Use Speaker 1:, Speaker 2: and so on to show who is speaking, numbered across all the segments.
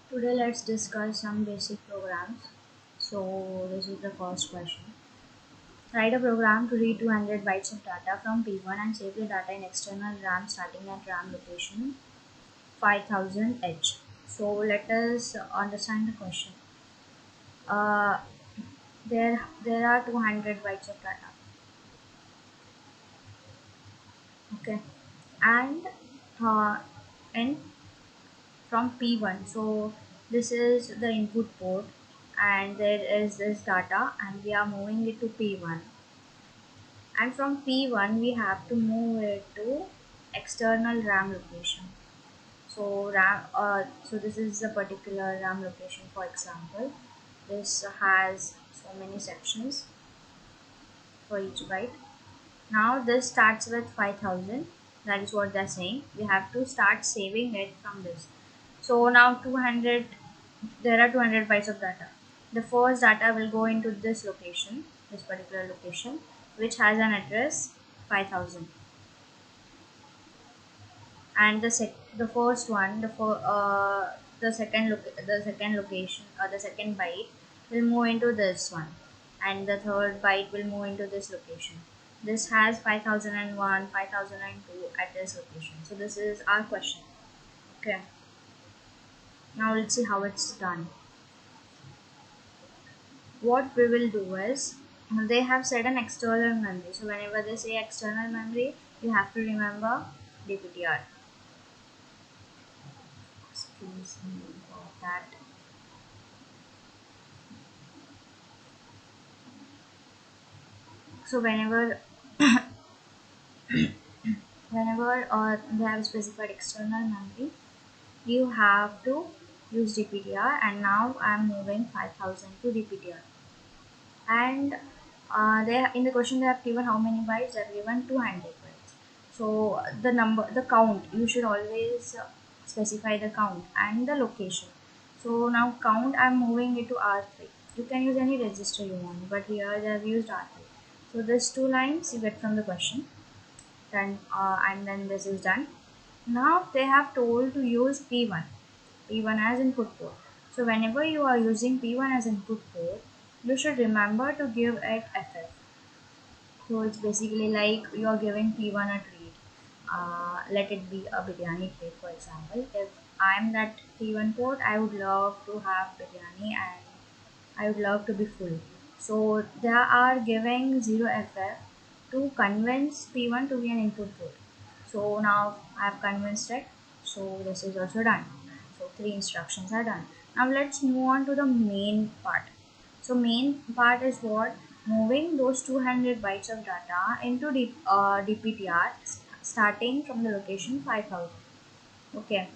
Speaker 1: Today let's discuss some basic programs. So this is the first question. Write a program to read 200 bytes of data from P1 and save the data in external RAM starting at RAM location 5000 H. So let us understand the question. Uh, there are 200 bytes of data. Okay, and uh, in from P1. So this is the input port and there is this data and we are moving it to P1, and from P1 we have to move it to external RAM location. So this is a particular RAM location. For example, this has so many sections for each byte. Now this starts with 5000. That is what they're saying. We have to start saving it from this. So now 200, there are 200 bytes of data. The first data will go into this location, this particular location, which has an address 5000. And the first one, the second location or the second byte will move into this one, and the third byte will move into this location. This has 5001, 5002 at this location. So this is our question. Okay, now let's see how it's done. What we will do is, they have said an external memory, so whenever they say external memory you have to remember DPTR. Excuse me for that. So whenever they have specified external memory, you have to use DPTR, and now I'm moving 5000 to DPTR. And they in the question they have given how many bytes. They have given 200 bytes. So the count, you should always specify the count and the location. So now count, I'm moving it to R3. You can use any register you want, but here they have used R3. So this two lines you get from the question. Then and then this is done. Now they have told to use P1 as input port. So whenever you are using P1 as input port, you should remember to give it FF. So it's basically like you are giving P1 a treat. Let it be a biryani treat, for example. If I'm that P1 port, I would love to have biryani and I would love to be full. So they are giving 0FF to convince P1 to be an input port. So now I have convinced it. So this is also done. So three instructions are done. Now let's move on to the main part. So main part is what? Moving those 200 bytes of data into DPTR starting from the location 5000. Okay.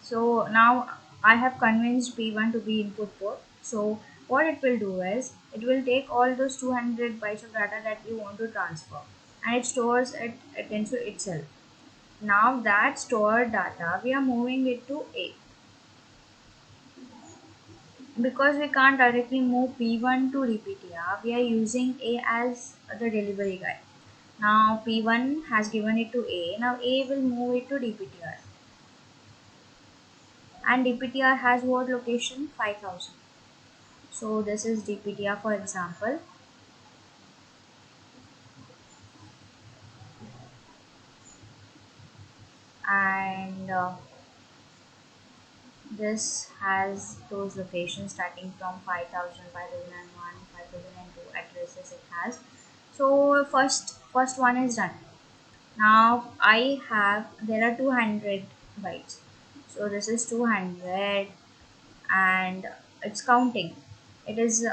Speaker 1: So now I have convinced P1 to be input port. So what it will do is, it will take all those 200 bytes of data that you want to transfer and it stores it into itself. Now that stored data, we are moving it to A. Because we can't directly move P1 to DPTR, we are using A as the delivery guy. Now P1 has given it to A. Now A will move it to DPTR. And DPTR has what location? 5000. So this is DPTR, for example, and this has those locations starting from 5000, 5001, 5002 addresses it has. So first one is done. Now I have, there are 200 bytes. So this is 200 and it's counting. It is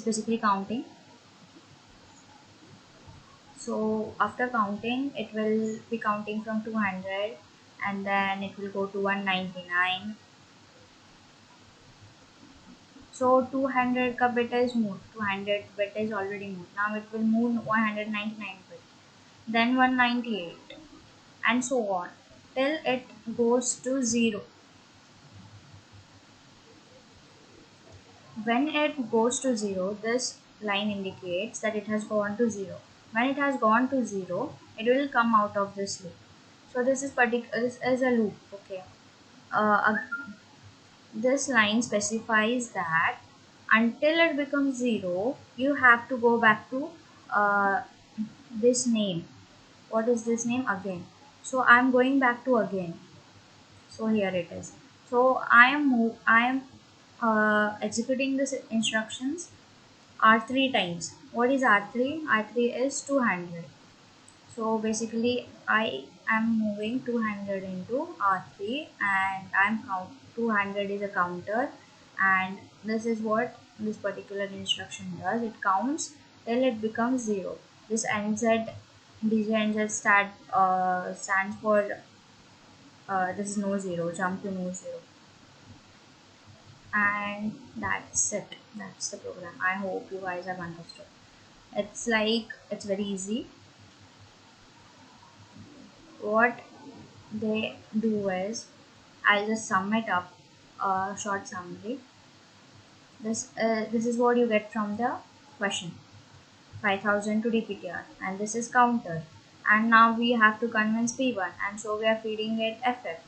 Speaker 1: basically counting. So after counting, it will be counting from 200 and then it will go to 199. So 200 ka bit is moved, 200 bit is already moved. Now it will move 199 bit, then 198 and so on till it goes to 0. When it goes to 0, this line indicates that it has gone to 0. When it has gone to 0, it will come out of this loop. So this is a loop. Okay. Uh, this line specifies that until it becomes 0, you have to go back to uh, this name. What is this name again? So I'm going back to again. So here it is. So I am executing this instructions R3 times. What is R3? R3 is 200. So basically I am moving 200 into R3, and I'm count 200 is a counter, and this is what this particular instruction does. It counts till it becomes 0. This NZ DJNZ stands for this is no zero, jump to no zero. And that's it. That's the program. I hope you guys have understood. It's very easy. What they do is, I'll just sum it up, a short summary. This is what you get from the question. 5000 to DPTR, and this is counter, and now we have to convince P1, and so we are feeding it FF.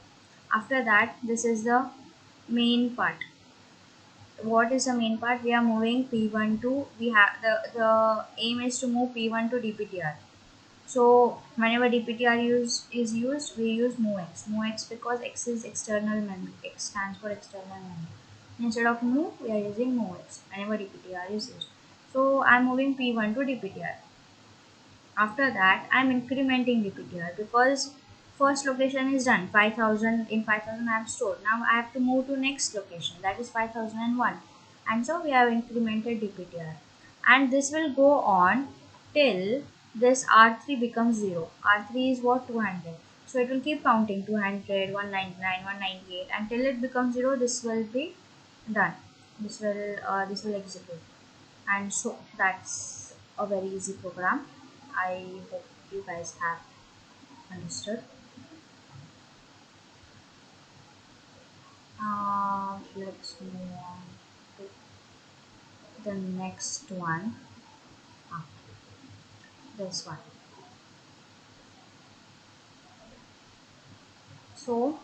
Speaker 1: After that, this is the main part. What is the main part? We are moving P1 to, we have the aim is to move P1 to DPTR. So whenever DPTR is used, we use MoveX. MoveX because X is external memory. X stands for external memory. Instead of move, we are using MoveX whenever DPTR is used. So I'm moving P1 to DPTR. After that, I'm incrementing DPTR because first location is done. 5000 in 5000 I have stored. Now I have to move to next location, that is 5001, and so we have incremented DPTR, and this will go on till this R3 becomes 0. R3 is what? 200. So it will keep counting 200, 199, 198 until it becomes 0. This will be done. This will execute, and so that's a very easy program. I hope you guys have understood. Let's move on to the next one. Ah, this one. So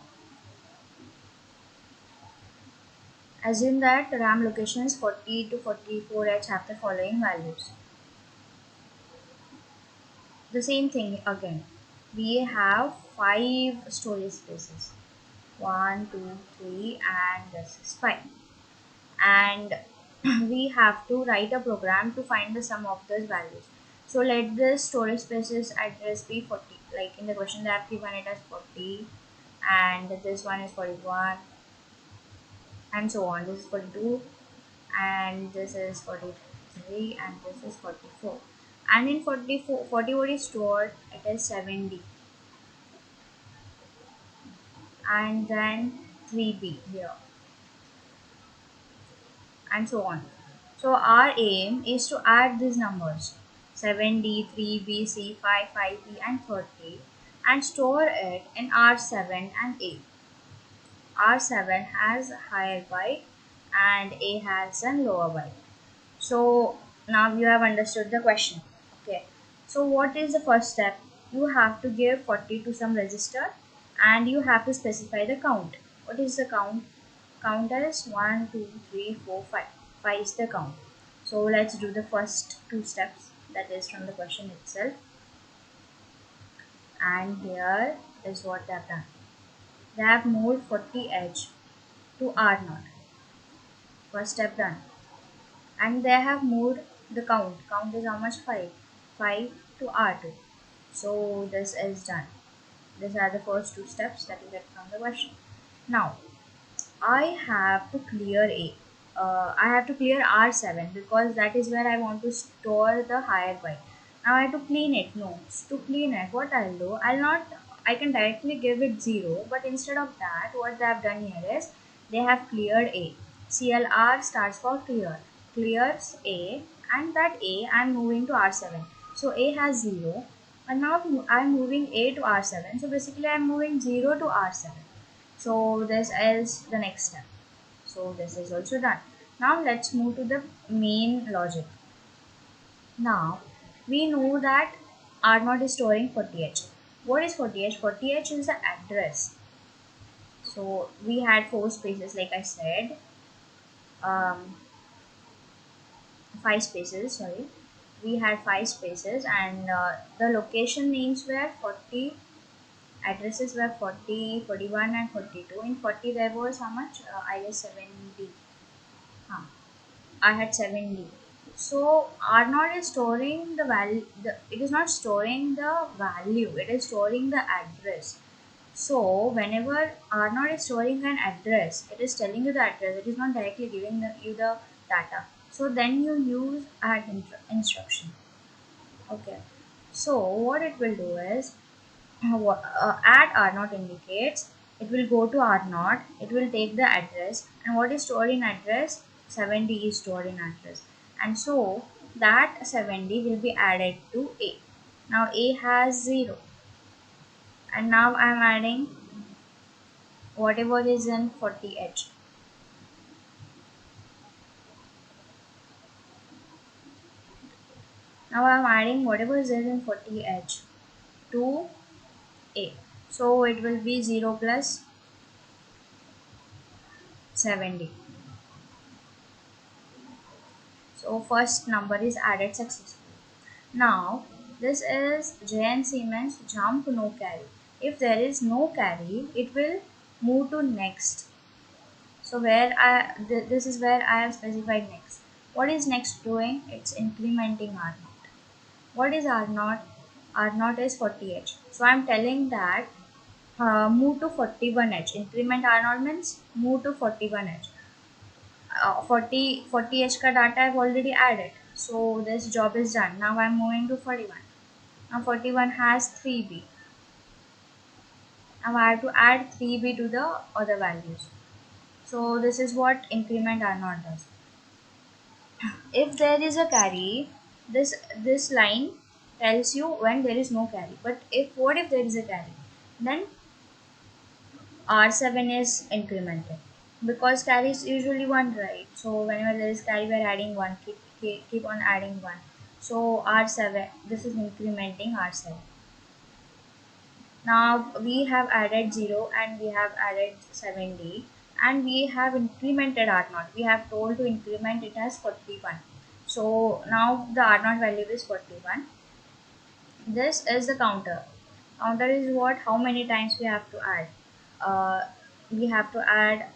Speaker 1: assume that RAM locations 40 to 44H have the following values. The same thing again. We have 5 storage spaces. 1, 2, 3, and this is 5. And we have to write a program to find the sum of those values. So let the storage spaces address be 40. Like in the question they have given it as 40, and this one is 41, and so on. This is 42, and this is 43, and this is 44. And in 44, 40 what is stored? It is 70, and then 3B here, and so on. So our aim is to add these numbers 7D, 3B, C5, 5B, and 30, and store it in R7 and A. R7 has higher byte and A has a lower byte. So now you have understood the question. Okay. So what is the first step? You have to give 40 to some register, and you have to specify the count. What is the count? Count is 1, 2, 3, 4, 5. 5 is the count. So let's do the first two steps, that is from the question itself. And here is what they have done. They have moved 40H to R0. First step done. And they have moved the count. Count is how much? 5. 5 to R2. So this is done. These are the first two steps that you get from the question. Now I have to clear A. I have to clear R7 because that is where I want to store the higher byte. Now I have to clean it. No, to clean it, what I'll do, I can directly give it 0, but instead of that, what they have done here is they have cleared A. CLR starts for clear. Clears A, and that A I'm moving to R7. So A has 0, and now I'm moving A to R7. So basically I'm moving 0 to R7. So this is the next step. So this is also done. Now let's move to the main logic. Now we know that R0 is storing 40H. What is 40H? 40H is the address. So we had four spaces, like I said, um, five spaces. Sorry, we had five spaces, and the location names were 40. Addresses were 40, 41, and 42. In 40 there was how much? I guess 70. Huh. I had 70. So R0 is storing the value. It is not storing the value. It is storing the address. So whenever R0 is storing an address, it is telling you the address. It is not directly giving you the data. So then you use add instruction. Okay. So what it will do is add R0 indicates it will go to R0, it will take the address, and what is stored in address? 70 is stored in address, and so that 70 will be added to A. Now A has 0, and now I am adding whatever is in 40H. Now I am adding whatever is there in 40H to A. So it will be 0 plus 70. So first number is added successfully. Now this is JNC means jump no carry. If there is no carry, it will move to next. So this is where I have specified next. What is next doing? It's incrementing R0. What is R0? R0 is 40H. So I'm telling that move to 41H. Increment R0 means move to 41H. 40H ka data I've already added. So this job is done. Now I'm moving to 41. Now 41 has 3B. Now I have to add 3B to the other values. So this is what increment R0 does. If there is a carry, this line tells you when there is no carry. But what if there is a carry? Then R7 is incremented. Because carry is usually 1, right? So whenever there is carry, we are adding 1. Keep on adding 1. So R7, this is incrementing R7. Now we have added 0 and we have added 70 and we have incremented R0. We have told to increment it as 41. So now the R0 value is 41. This is the counter. Counter is what? How many times we have to add? Uh, we have to add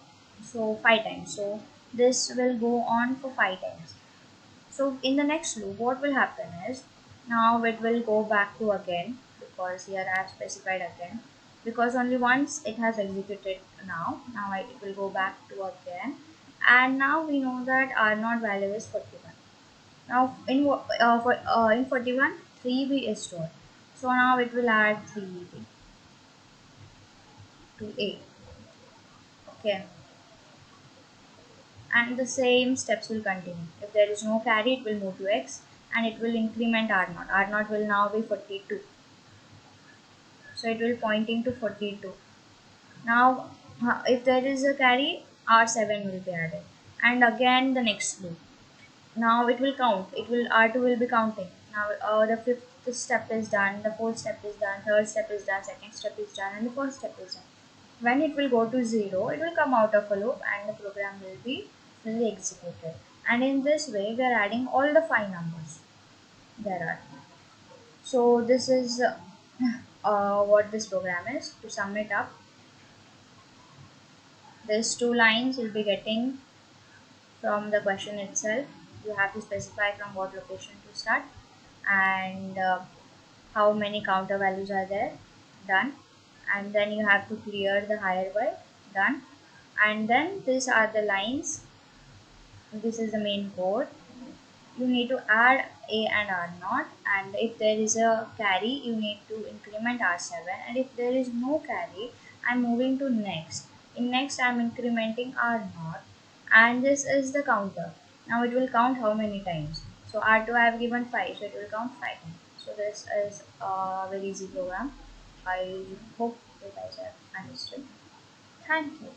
Speaker 1: 5 times. So this will go on for 5 times. So in the next loop, what will happen is now it will go back to again because here I have specified again because only once it has executed now. Now it will go back to again, and now we know that R0 value is 41. Now in 41 3B is stored. So now it will add 3B to A. Okay. And the same steps will continue. If there is no carry, it will move to X and it will increment R0. R0 will now be 42. So it will pointing to 42. Now if there is a carry, R7 will be added. And again the next loop. Now it will count. R2 will be counting. Now the fifth step is done, the fourth step is done, third step is done, second step is done, and the first step is done. When it will go to 0, it will come out of a loop and the program will be fully executed. And in this way, we are adding all the 5 numbers there are. So this is what this program is. To sum it up, these 2 lines you'll be getting from the question itself. You have to specify from what location to start and how many counter values are there, done. And then you have to clear the higher by, done. And then these are the lines. This is the main code. You need to add A and R0, and if there is a carry, you need to increment R7, and if there is no carry, I'm moving to next. In next, I'm incrementing R0, and this is the counter. Now it will count how many times. So R2 I have given 5, so it will count 5 times. So this is a very easy program. I hope you guys have understood. Thank you.